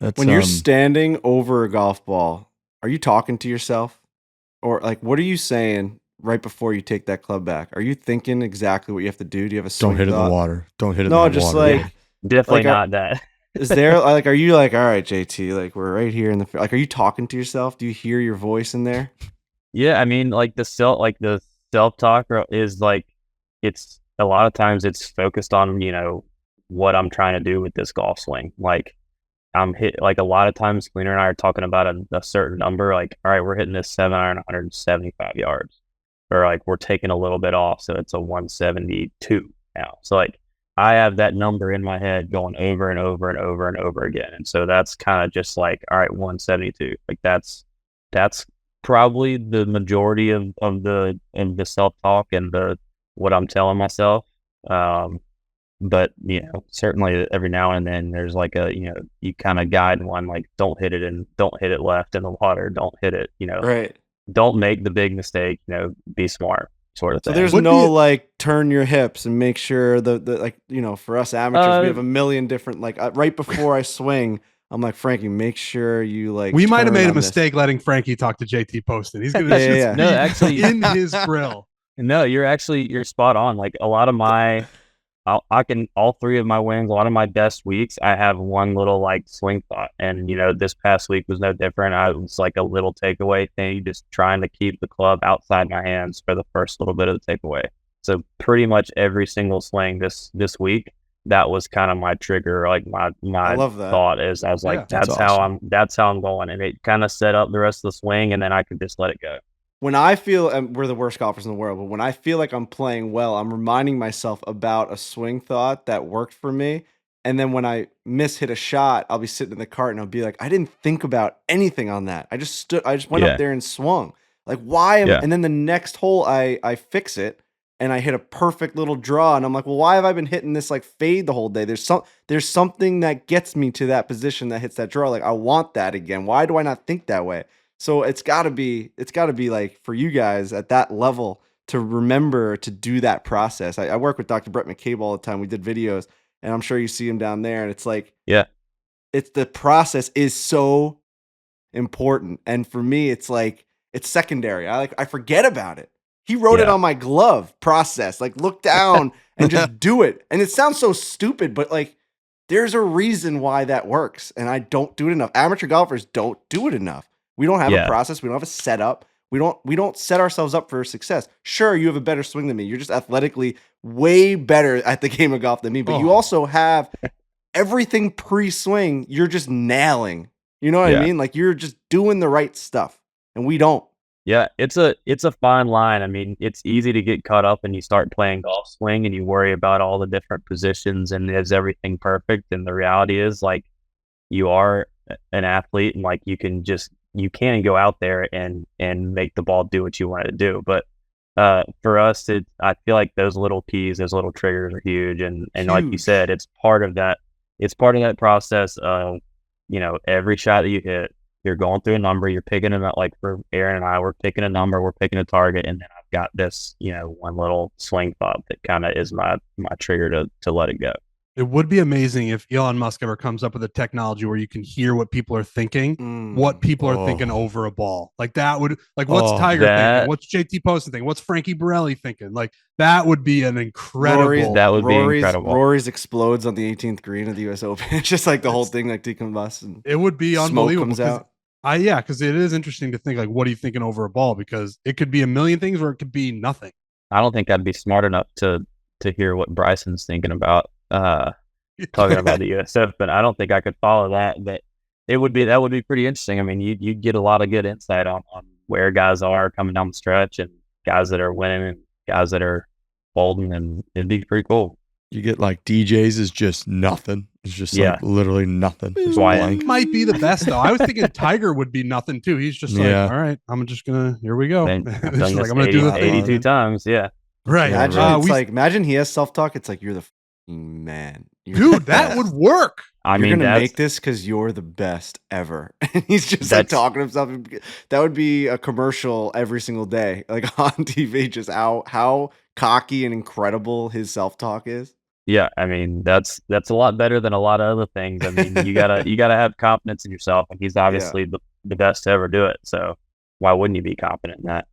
That's When you're standing over a golf ball, are you talking to yourself? Or like what are you saying right before you take that club back? Are you thinking exactly what you have to do? Do you have a don't swing hit it in the thought? water. Don't hit it in No, that just water. Yeah, Like definitely like not that. is there like are you like, all right, JT, like we're right here in the like are you talking to yourself? Do you hear your voice in there? Yeah, I mean, the self talk is like it's a lot of times it's focused on what I'm trying to do with this golf swing. Like I'm hit like a lot of times Cleaner and I are talking about a certain number. Like, all right, we're hitting this 7 iron 175 yards, or like we're taking a little bit off, so it's a 172 now. So like I have that number in my head going over and over and over and over again, and so that's kind of just like, all right, 172. Like that's probably the majority of the self talk and the what I'm telling myself. Um, but certainly every now and then there's like you kind of guide one like don't hit it left in the water, don't hit it, Right. don't make the big mistake, be smart sort of So thing. there's Would no be like turn your hips and make sure the like for us amateurs we Uh, have a million different like right before I swing I'm like Frankie make sure you like we might have turn made a on this. mistake letting Frankie talk to JT Poston. He's gonna Yeah, yeah, just yeah. No, be actually, in his grill. no, you're spot on. Like a lot of I can all three of my wins, a lot of my best weeks, I have one little like swing thought. And this past week was no different. I was like a little takeaway thing, just trying to keep the club outside my hands for the first little bit of the takeaway. So pretty much every single swing this week, that was kind of my trigger, like I my love that. thought is I was Yeah, like, that's that's how I'm going. And it kind of set up the rest of the swing and then I could just let it go. When I feel and we're the worst golfers in the world, but when I feel like I'm playing well, I'm reminding myself about a swing thought that worked for me. And then when I miss hit a shot, I'll be sitting in the cart and I'll be like, I didn't think about anything on that. I just went up Yeah. there and swung. Like why am Yeah. and then the next hole I fix it and I hit a perfect little draw and I'm like, well, why have I been hitting this like fade the whole day? There's something that gets me to that position that hits that draw. Like I want that again. Why do I not think that way? So it's got to be like for you guys at that level to remember to do that process. I work with Dr. Brett McCabe all the time. We did videos, and I'm sure you see him down there. And it's like, Yeah. it's the process is so important. And for me, it's like it's secondary. I forget about it. He wrote it Yeah. on my glove. Process, like look down and just do it. And it sounds so stupid, but like there's a reason why that works. And I don't do it enough. Amateur golfers don't do it enough. We don't have a Yeah. process. We don't have a setup. We don't set ourselves up for success. Sure, you have a better swing than me. You're just athletically way better at the game of golf than me, but you Oh. also have everything pre-swing. You're just nailing. You know what I Yeah. mean? Like you're just doing the right stuff, and we don't. Yeah, it's a fine line. I mean, it's easy to get caught up and you start playing golf swing and you worry about all the different positions and is everything perfect? And the reality is like you are an athlete and like you can go out there and make the ball do what you want it to do. But for us, I feel like those little keys, those little triggers are huge. And like you Huge. said, it's part of that process of, every shot that you hit, you're going through a number, you're picking it up. Like for Aaron and I, we're picking a number, we're picking a target, and then I've got this, one little swing thought that kind of is my trigger to let it go. It would be amazing if Elon Musk ever comes up with a technology where you can hear what people are thinking, what people are thinking over a ball. Like that would, like, what's Tiger thinking? What's JT Poston thinking? What's Frankie Borelli thinking? Like that would be an incredible. That would be incredible. Rory's explodes on the 18th green of the U.S. Open. It's just like the whole thing like decombusts and It would be smoke unbelievable. comes out. Because it is interesting to think like, what are you thinking over a ball? Because it could be a million things or it could be nothing. I don't think I'd be smart enough to hear what Bryson's thinking about. Talking about the US Open. I don't think I could follow that, but that would be pretty interesting. I mean, you get a lot of good insight on where guys are coming down the stretch and guys that are winning and guys that are folding, and it'd be pretty cool. You get like DJs is just nothing. It's just like literally nothing. That's why it might be the best though. I was thinking Tiger would be nothing too. He's just like, all right, I'm just gonna here we go. I've done this like, I'm gonna do the 82 times. Yeah. Right. Imagine he has self-talk. It's like you're the man. Dude, that would work. You're gonna make this because you're the best ever. And he's just like talking to himself. That would be a commercial every single day, like on TV. Just how cocky and incredible his self-talk is. Yeah, I mean that's a lot better than a lot of other things. I mean, you gotta have confidence in yourself, and he's obviously the best to ever do it. So why wouldn't you be confident in that?